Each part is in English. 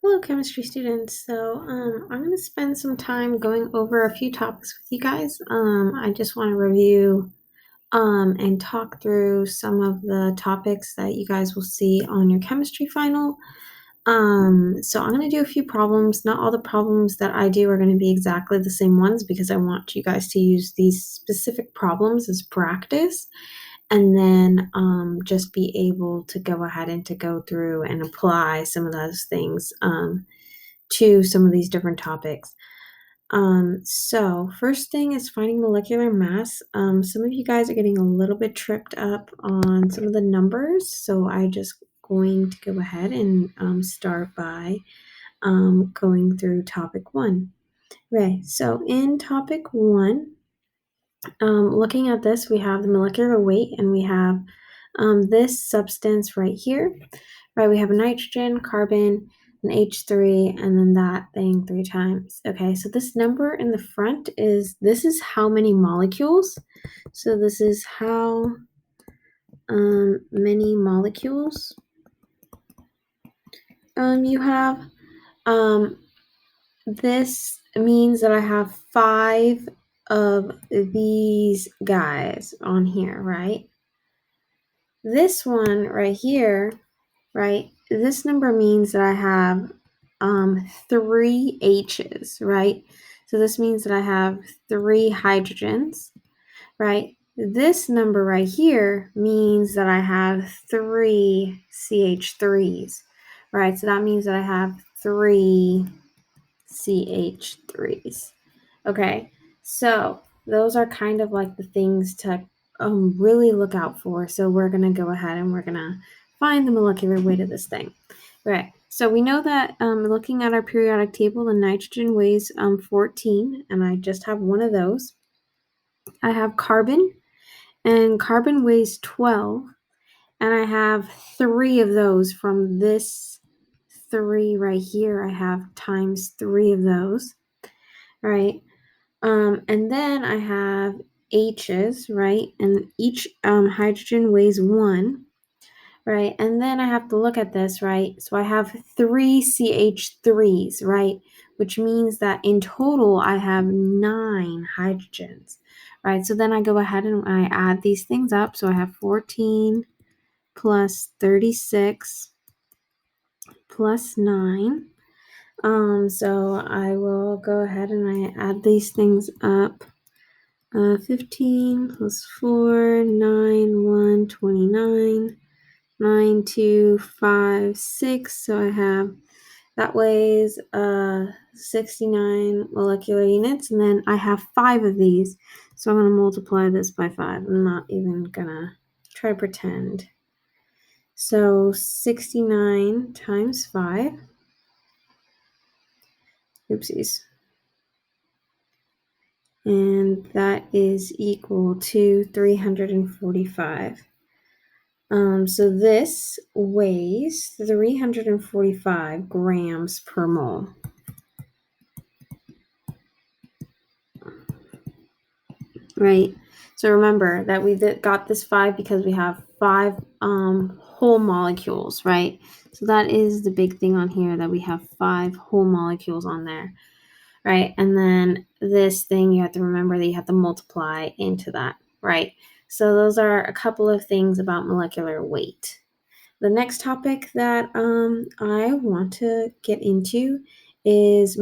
Hello, chemistry students. I'm going to spend some time going over a few topics with you guys. I just want to review and talk through some of the topics that you guys will see on your chemistry final. So I'm going to do a few problems. Not all the problems that I do are going to be exactly the same ones because I want you guys to use these specific problems as practice and then just be able to go ahead and to go through and apply some of those things to some of these different topics. So first thing is finding molecular mass. Some of you guys are getting a little bit tripped up on some of the numbers, so I just going to go ahead and start by going through topic 1. Okay, so in topic 1, looking at this, we have the molecular weight, and we have this substance right here, right? We have a nitrogen, carbon, an H3, and then that thing 3 times. Okay, so this number in the front this is how many molecules. So this is how many molecules you have. This means that I have 5 of these guys on here, right? This one right here, right? This number means that I have 3 H's, right? So this means that I have 3 hydrogens, right? This number right here means that I have 3 CH3s, right? So that means that I have 3 CH3s. Okay, so those are kind of like the things to really look out for. So we're going to go ahead and we're going to find the molecular weight of this thing. Right, so we know that looking at our periodic table, the nitrogen weighs 14, and I just have one of those. I have carbon, and carbon weighs 12, and I have 3 of those from this 3 right here. I have times 3 of those, right? And then I have H's, right? And each hydrogen weighs 1, right? And then I have to look at this, right? So I have 3 CH3s, right? Which means that in total I have 9 hydrogens, right? So then I go ahead and I add these things up. So I have 14 plus 36 plus 9. So I will go ahead and I add these things up. 15 plus 4, 9, 1, 29, 9, 2, 5, 6. So I have, that weighs 69 molecular units. And then I have 5 of these. So I'm going to multiply this by 5. I'm not even going to try to pretend. So 69 times 5. Oopsies. And that is equal to 345. So this weighs 345 grams per mole. Right? So remember that we got this 5 because we have 5 whole molecules, right? So that is the big thing on here, that we have 5 whole molecules on there, right? And then this thing, you have to remember that you have to multiply into that, right? So those are a couple of things about molecular weight. The next topic that I want to get into is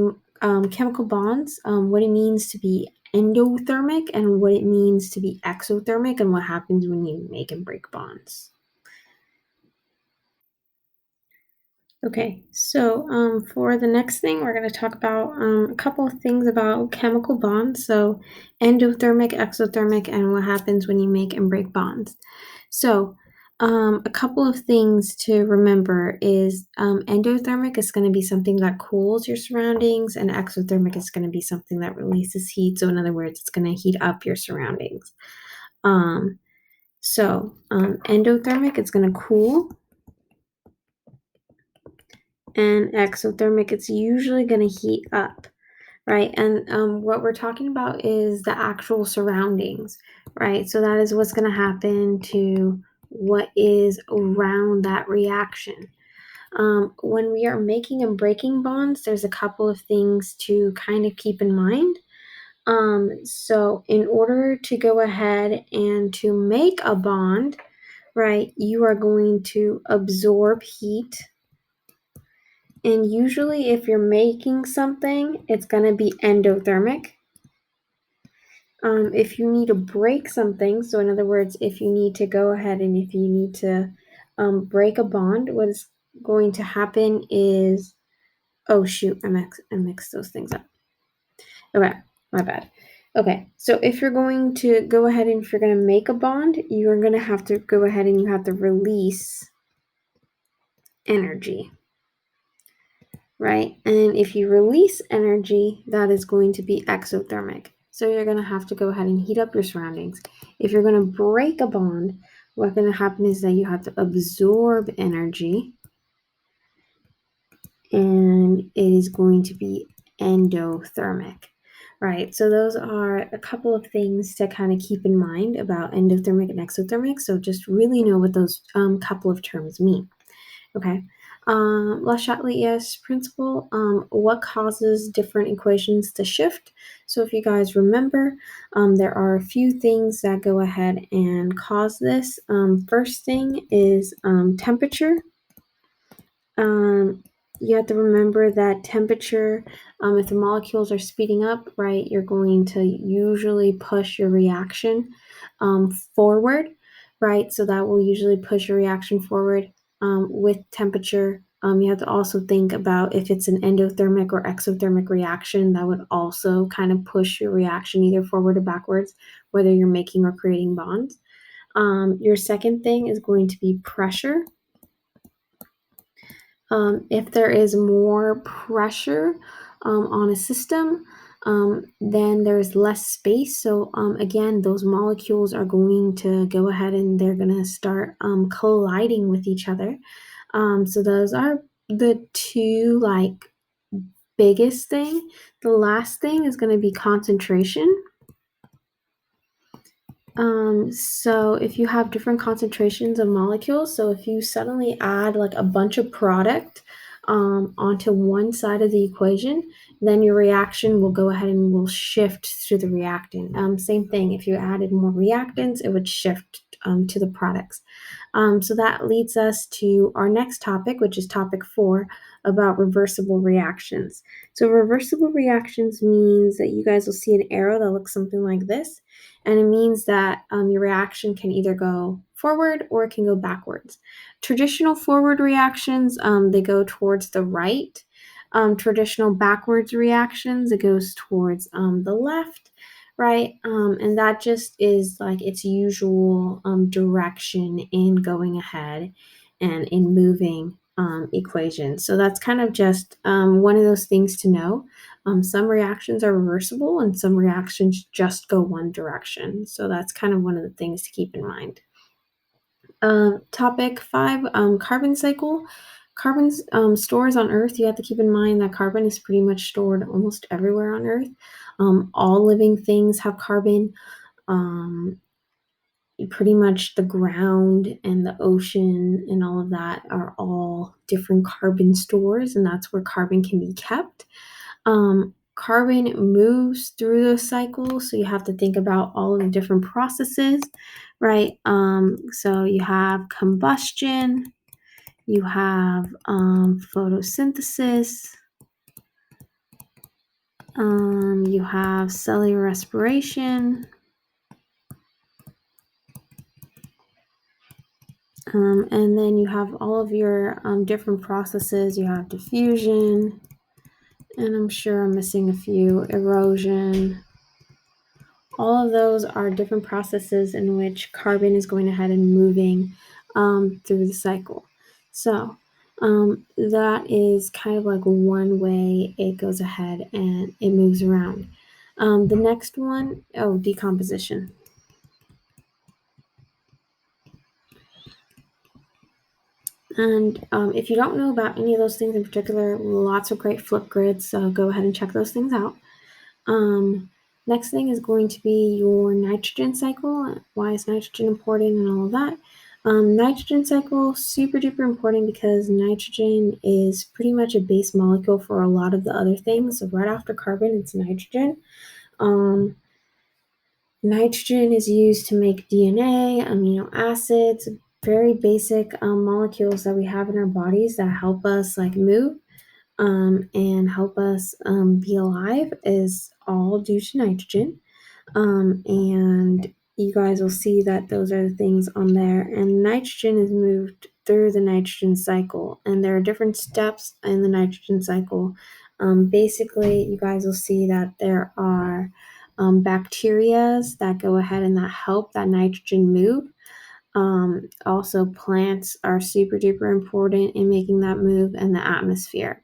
chemical bonds, what it means to be endothermic and what it means to be exothermic, and what happens when you make and break bonds. Okay, so for the next thing, we're going to talk about a couple of things about chemical bonds. So endothermic, exothermic, and what happens when you make and break bonds. So a couple of things to remember is endothermic is going to be something that cools your surroundings, and exothermic is going to be something that releases heat. So in other words, it's going to heat up your surroundings. Endothermic, it's going to cool. And exothermic, it's usually going to heat up, right? And what we're talking about is the actual surroundings, right? So that is what's going to happen to what is around that reaction. When we are making and breaking bonds, there's a couple of things to kind of keep in mind. So in order to go ahead and to make a bond, right, you are going to absorb heat. And usually if you're making something, it's going to be endothermic. If you need to break something, so in other words, if you need to go ahead and if you need to break a bond, what is going to happen is, oh shoot, I mixed those things up. Okay, my bad. Okay, so if you're going to go ahead and if you're going to make a bond, you're going to have to go ahead and you have to release energy, right? And if you release energy, that is going to be exothermic. So you're going to have to go ahead and heat up your surroundings. If you're going to break a bond, what's going to happen is that you have to absorb energy, and it is going to be endothermic. Right, so those are a couple of things to kind of keep in mind about endothermic and exothermic. So just really know what those couple of terms mean. Okay, La Chatelier's principle, what causes different equations to shift? So if you guys remember, there are a few things that go ahead and cause this. First thing is temperature. You have to remember that temperature, if the molecules are speeding up, right, you're going to usually push your reaction forward, right? So that will usually push your reaction forward with temperature. You have to also think about if it's an endothermic or exothermic reaction, that would also kind of push your reaction either forward or backwards, whether you're making or creating bonds. Your second thing is going to be pressure. If there is more pressure on a system, then there's less space. So again, those molecules are going to go ahead and they're going to start colliding with each other. So those are the two biggest thing. The last thing is going to be concentration. So if you have different concentrations of molecules, so if you suddenly add a bunch of product onto one side of the equation, then your reaction will go ahead and will shift through the reactant. Same thing, if you added more reactants, it would shift to the products. So that leads us to our next topic, which is topic 4, about reversible reactions. So reversible reactions means that you guys will see an arrow that looks something like this. And it means that your reaction can either go forward or it can go backwards. Traditional forward reactions, they go towards the right. Traditional backwards reactions, it goes towards the left, right? And that just is its usual direction in going ahead and in moving equations. So that's kind of just one of those things to know. Some reactions are reversible and some reactions just go one direction. So that's kind of one of the things to keep in mind. Topic 5, carbon cycle. Carbon stores on Earth. You have to keep in mind that carbon is pretty much stored almost everywhere on Earth. All living things have carbon. Pretty much the ground and the ocean and all of that are all different carbon stores, and that's where carbon can be kept. Carbon moves through those cycles, so you have to think about all of the different processes, right? So you have combustion, you have photosynthesis, you have cellular respiration, and then you have all of your different processes. You have diffusion, and I'm sure I'm missing a few, erosion. All of those are different processes in which carbon is going ahead and moving through the cycle. So that is kind of one way it goes ahead and it moves around. The next one, decomposition. And if you don't know about any of those things in particular, lots of great flip grids, so go ahead and check those things out. Next thing is going to be your nitrogen cycle. Why is nitrogen important and all of that? Nitrogen cycle, super duper important because nitrogen is pretty much a base molecule for a lot of the other things. So right after carbon, it's nitrogen. Nitrogen is used to make DNA, amino acids, very basic molecules that we have in our bodies that help us like move and help us be alive is all due to nitrogen. And you guys will see that those are the things on there. And nitrogen is moved through the nitrogen cycle, and there are different steps in the nitrogen cycle. Basically, you guys will see that there are bacterias that go ahead and that help that nitrogen move. Also, plants are super duper important in making that move, and the atmosphere,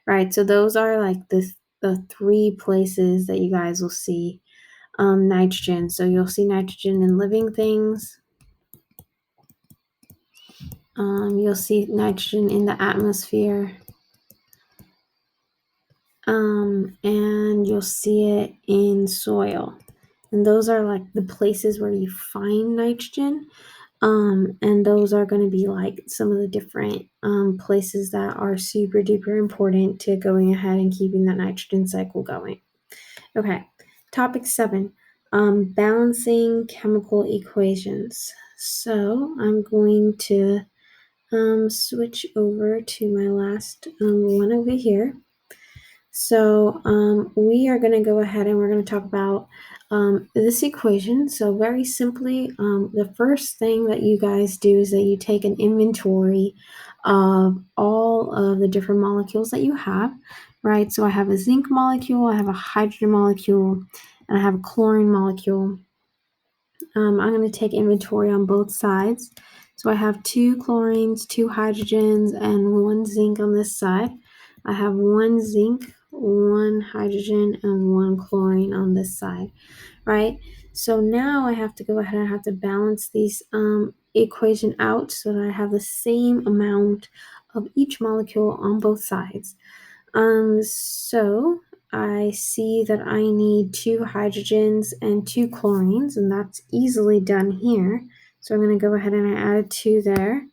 right? So those are like the three places that you guys will see nitrogen. So you'll see nitrogen in living things. You'll see nitrogen in the atmosphere. And you'll see it in soil. And those are like the places where you find nitrogen. And those are going to be like some of the different places that are super duper important to going ahead and keeping that nitrogen cycle going. Okay, topic 7, balancing chemical equations. So I'm going to switch over to my last one over here. So we are going to go ahead and we're going to talk about this equation. So very simply, the first thing that you guys do is that you take an inventory of all of the different molecules that you have, right? So I have a zinc molecule, I have a hydrogen molecule, and I have a chlorine molecule. I'm going to take inventory on both sides. So I have 2 chlorines, 2 hydrogens, and 1 zinc on this side. I have 1 zinc, 1 hydrogen, and 1 chlorine on this side, right? So now I have to go ahead and I have to balance these equation out so that I have the same amount of each molecule on both sides. So I see that I need 2 hydrogens and 2 chlorines, and that's easily done here. So I'm going to go ahead and I add 2 there,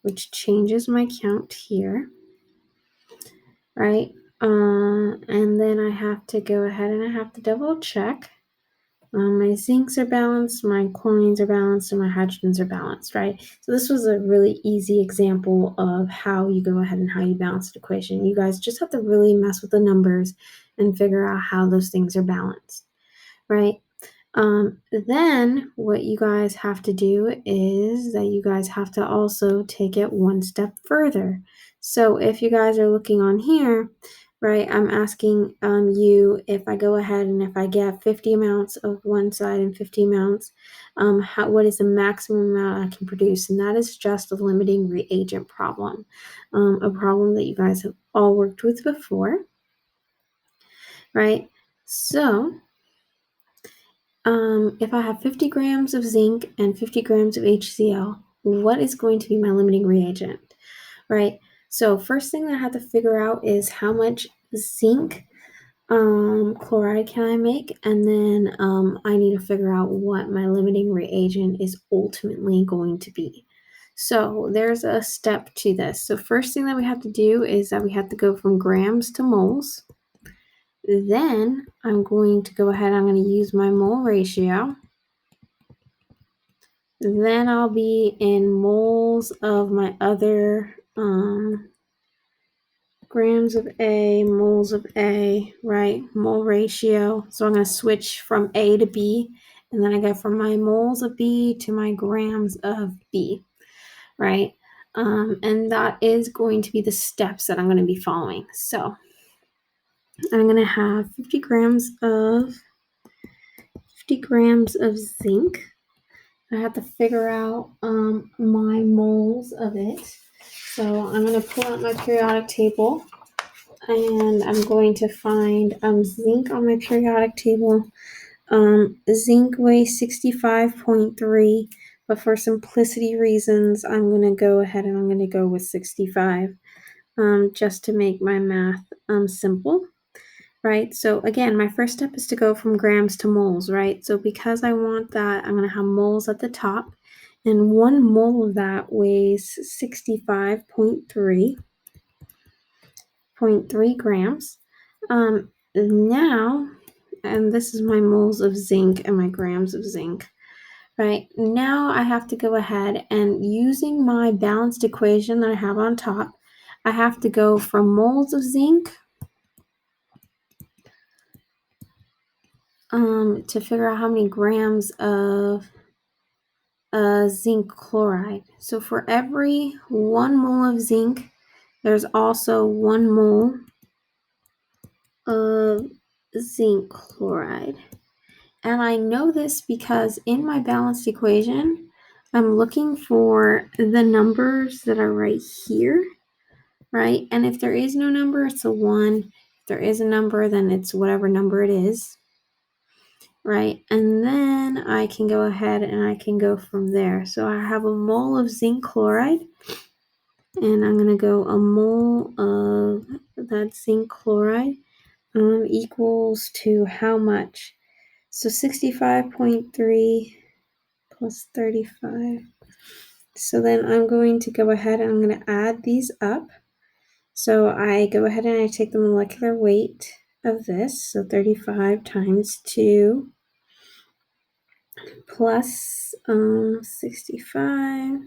which changes my count here, right? And then I have to go ahead and I have to double check. My zincs are balanced, my chlorines are balanced, and my hydrogens are balanced, right? So this was a really easy example of how you go ahead and how you balance an equation. You guys just have to really mess with the numbers and figure out how those things are balanced, right? Then what you guys have to do is that you guys have to also take it one step further. So if you guys are looking on here, right, I'm asking you if I go ahead and if I get 50 amounts of one side and 50 amounts, what is the maximum amount I can produce? And that is just a limiting reagent problem, a problem that you guys have all worked with before, right? So if I have 50 grams of zinc and 50 grams of HCl, what is going to be my limiting reagent, right? So first thing that I have to figure out is how much zinc chloride can I make, and then I need to figure out what my limiting reagent is ultimately going to be. So there's a step to this. So first thing that we have to do is that we have to go from grams to moles. Then I'm going to go ahead, I'm going to use my mole ratio. Then I'll be in moles of my other grams of A, moles of A, right? Mole ratio. So I'm going to switch from A to B, and then I go from my moles of B to my grams of B, right? And that is going to be the steps that I'm going to be following. So I'm going to have 50 grams of zinc. I have to figure out my moles of it. So I'm going to pull out my periodic table, and I'm going to find zinc on my periodic table. Zinc weighs 65.3, but for simplicity reasons, I'm going to go ahead and I'm going to go with 65, just to make my math simple. Right, so again, my first step is to go from grams to moles, right? So because I want that, I'm going to have moles at the top, and 1 mole of that weighs 65.3 grams. Now, and this is my moles of zinc and my grams of zinc. Right, now I have to go ahead and, using my balanced equation that I have on top, I have to go from moles of zinc to figure out how many grams of zinc chloride. So for every 1 mole of zinc, there's also 1 mole of zinc chloride. And I know this because in my balanced equation, I'm looking for the numbers that are right here, right? And if there is no number, it's a 1. If there is a number, then it's whatever number it is, right? And then I can go ahead and I can go from there. So I have a mole of zinc chloride, and I'm going to go a mole of that zinc chloride equals to how much? So 65.3 plus 35. So then I'm going to go ahead and I'm going to add these up. So I go ahead and I take the molecular weight of this. So 35 times 2 plus 65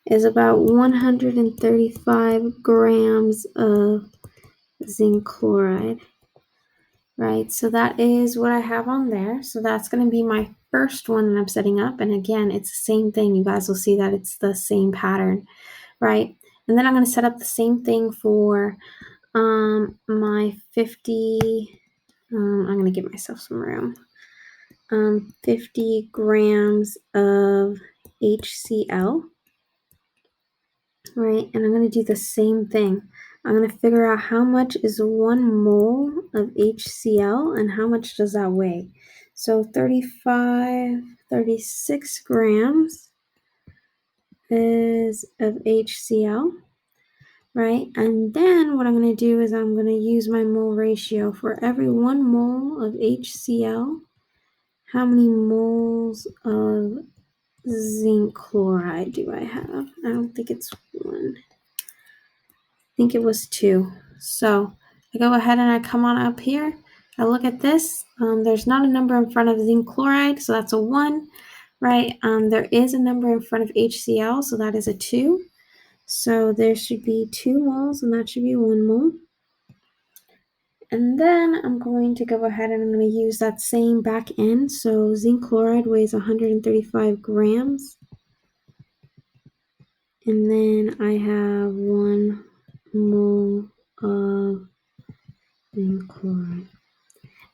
is about 135 grams of zinc chloride. Right, so that is what I have on there. So that's going to be my first one that I'm setting up. And again, it's the same thing. You guys will see that it's the same pattern, right? And then I'm going to set up the same thing for my 50, I'm going to give myself some room, 50 grams of HCl, right? And I'm going to do the same thing. I'm going to figure out how much is 1 mole of HCl and how much does that weigh. So 36 grams is of HCl, right? And then what I'm going to do is I'm going to use my mole ratio. For every 1 mole of HCl, how many moles of zinc chloride do I have? I don't think it's 1. I think it was 2. So I go ahead and I come on up here. I look at this. There's not a number in front of zinc chloride, so that's a 1, right? There is a number in front of HCl, so that is a 2. So there should be 2 moles, and that should be 1 mole. And then I'm going to go ahead and I'm going to use that same back end. So zinc chloride weighs 135 grams. And then I have 1 mole of zinc chloride.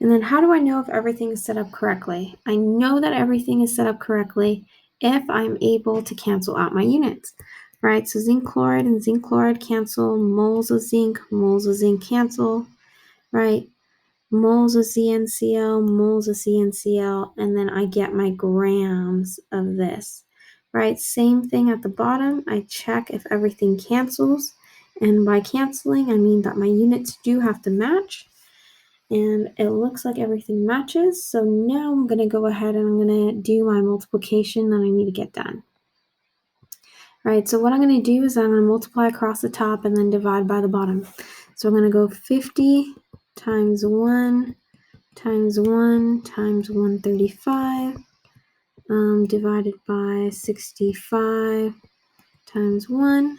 And then how do I know if everything is set up correctly? I know that everything is set up correctly if I'm able to cancel out my units, right? So zinc chloride and zinc chloride cancel, moles of zinc cancel, right? Moles of ZnCl, moles of CnCl, and then I get my grams of this, right? Same thing at the bottom. I check if everything cancels, and by canceling, I mean that my units do have to match, and it looks like everything matches. So now I'm going to go ahead and I'm going to do my multiplication that I need to get done. Right, so what I'm going to do is I'm going to multiply across the top and then divide by the bottom. So I'm going to go 50 times 1 times 1 times 135 divided by 65 times 1.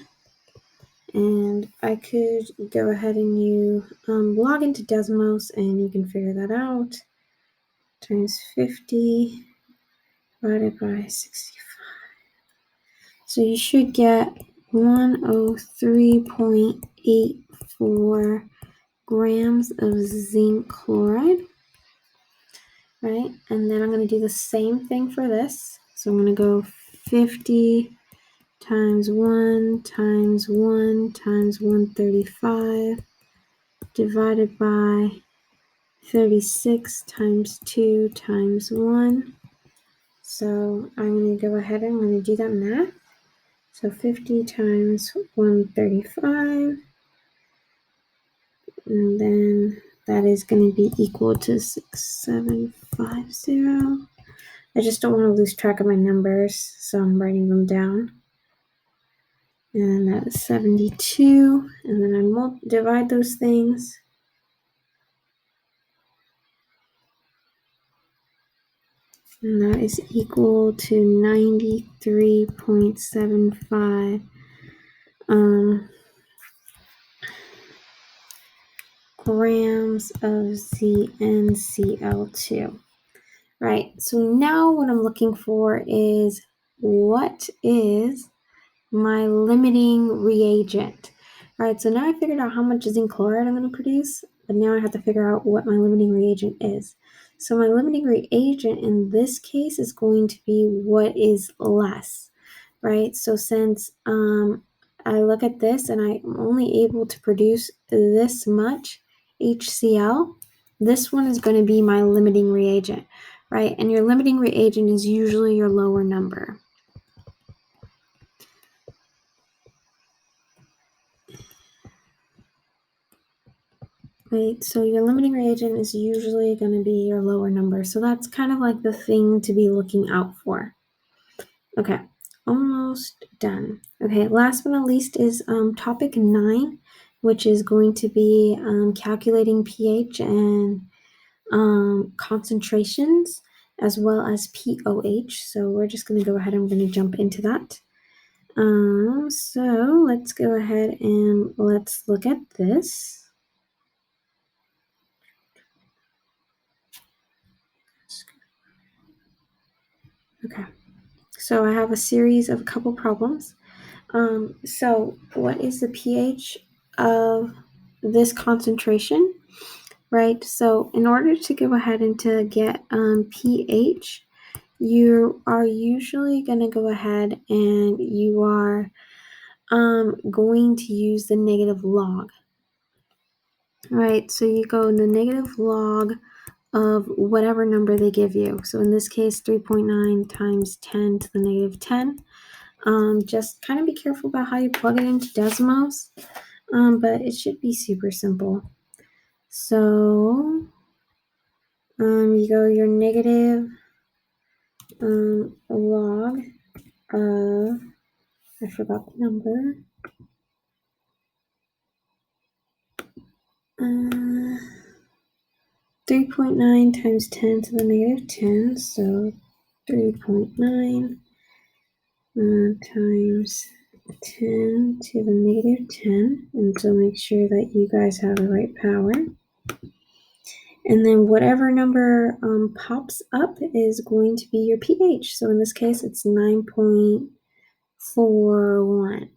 And I could go ahead and you log into Desmos and you can figure that out. Times 50 divided by 65. So you should get 103.84 grams of zinc chloride, right? And then I'm going to do the same thing for this. So I'm going to go 50 times 1 times 1 times 135 divided by 36 times 2 times 1. So I'm going to go ahead and I'm going to do that math. So 50 times 135, and then that is going to be equal to 6750. I just don't want to lose track of my numbers, so I'm writing them down. And that is 72, and then I divide those things. And that is equal to 93.75 grams of ZnCl2. Right, so now what I'm looking for is what is my limiting reagent. Right, so now I figured out how much zinc chloride I'm going to produce, but now I have to figure out what my limiting reagent is. So my limiting reagent in this case is going to be what is less, right? So since I look at this and I'm only able to produce this much HCl, this one is going to be my limiting reagent, right? And your limiting reagent is usually your lower number. Right, so your limiting reagent is usually going to be your lower number. So that's kind of like the thing to be looking out for. Okay, almost done. Okay, last but not least is topic 9, which is going to be calculating pH and concentrations as well as pOH. So we're just going to go ahead and we're going to jump into that. So let's go ahead and let's look at this. Okay, so I have a series of a couple problems. So what is the pH of this concentration, right? So in order to go ahead and to get pH, you are usually going to go ahead and you are going to use the negative log, right? So you go in the negative log of whatever number they give you. So in this case, 3.9 times 10 to the negative 10. Just kind of be careful about how you plug it into decimals, but it should be super simple. So you go your negative log of, I forgot the number, 3.9 times 10 to the negative 10, so 3.9 times 10 to the negative 10, and so make sure that you guys have the right power. And then whatever number pops up is going to be your pH. So in this case, it's 9.41.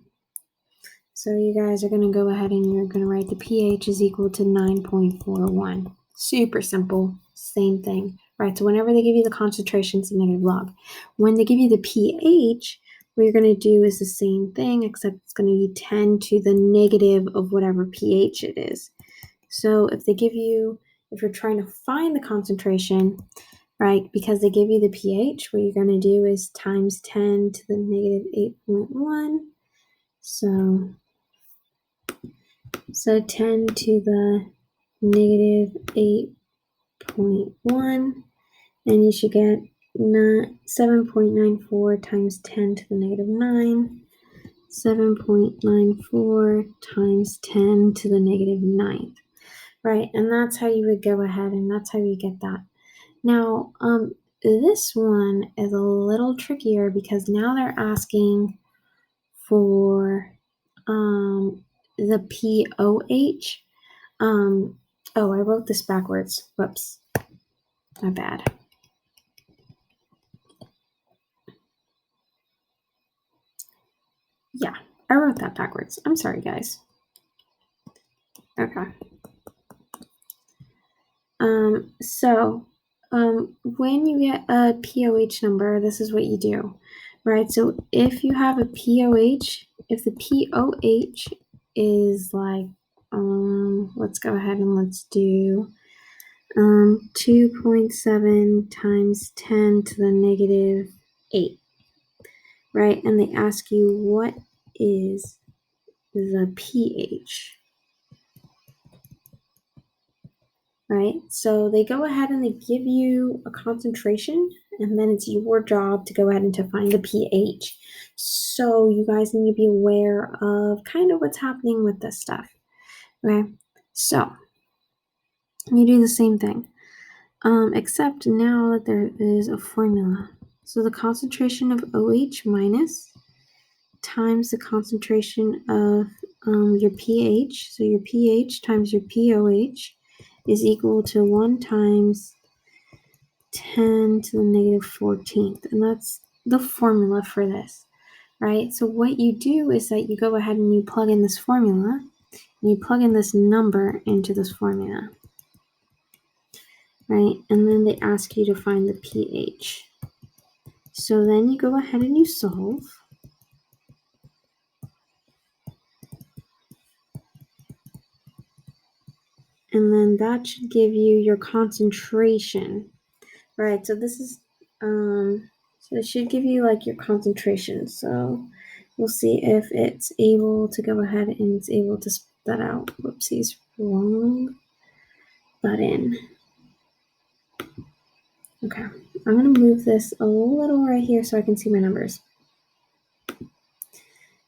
So you guys are going to go ahead and you're going to write the pH is equal to 9.41. Super simple, same thing, right? So whenever they give you the concentrations, the negative log. When they give you the pH, what you're going to do is the same thing, except it's going to be 10 to the negative of whatever pH it is. So if they give you, if you're trying to find the concentration, right, because they give you the pH, what you're going to do is times 10 to the negative 8.1. So 10 to the negative 8.1, and you should get 7.94 times 10 to the negative 9, 7.94 times 10 to the negative 9. Right, and that's how you would go ahead and that's how you get that. Now, this one is a little trickier because now they're asking for the pOH. Oh, I wrote this backwards. Whoops, my bad. Yeah, I wrote that backwards. I'm sorry, guys. Okay. So when you get a pOH number, this is what you do, right? So if you have a pOH, if the pOH is like, let's go ahead and let's do 2.7 times 10 to the negative 8, right? And they ask you what is the pH. Right, so they go ahead and they give you a concentration, and then it's your job to go ahead and to find the pH. So you guys need to be aware of kind of what's happening with this stuff. Okay, so you do the same thing, except now that there is a formula. So the concentration of OH minus times the concentration of your pH. So your pH times your POH is equal to 1 times 10 to the negative 14th. And that's the formula for this, right? So what you do is that you go ahead and you plug in this formula, and you plug in this number into this formula, right? And then they ask you to find the pH. So then you go ahead and you solve. And then that should give you your concentration. Right, so this is, so it should give you like your concentration. So we'll see if it's able to go ahead and it's able to spit that out. Whoopsies, wrong button. Okay, I'm gonna move this a little right here so I can see my numbers.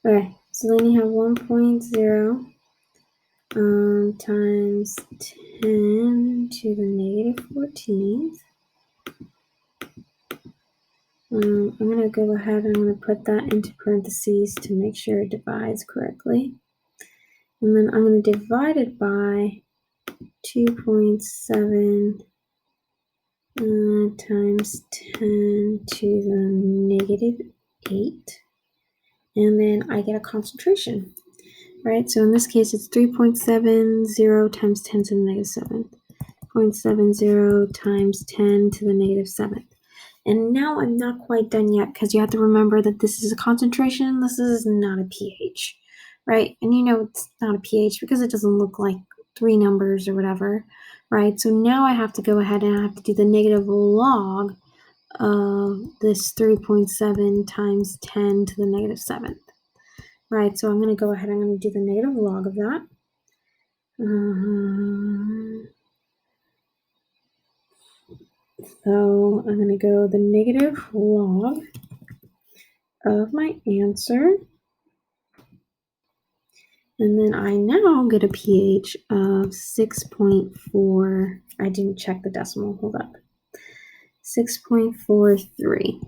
Okay, so then you have 1.0 times 10 to the negative 14th. I'm going to go ahead and I'm going to put that into parentheses to make sure it divides correctly. And then I'm going to divide it by 2.7 times 10 to the negative 8. And then I get a concentration, right? So in this case, it's 3.70 times 10 to the negative 7. 0.70 times 10 to the negative 7. And now I'm not quite done yet because you have to remember that this is a concentration. This is not a pH, right? And you know it's not a pH because it doesn't look like 3 numbers or whatever, right? So now I have to go ahead and I have to do the negative log of this 3.7 times 10 to the negative 7th, right? So I'm going to go ahead and I'm going to do the negative log of that. So I'm going to go the negative log of my answer. And then I now get a pH of 6.4. I didn't check the decimal. Hold up. 6.43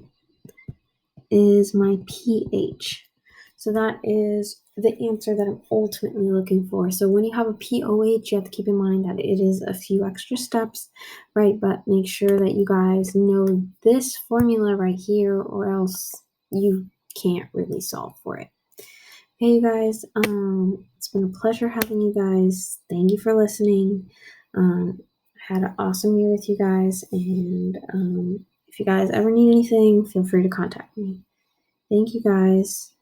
is my pH. So that is the answer that I'm ultimately looking for. So when you have a POH, you have to keep in mind that it is a few extra steps, right? But make sure that you guys know this formula right here, or else you can't really solve for it. Hey, you guys, it's been a pleasure having you guys. Thank you for listening. I had an awesome year with you guys, and if you guys ever need anything, feel free to contact me. Thank you, guys.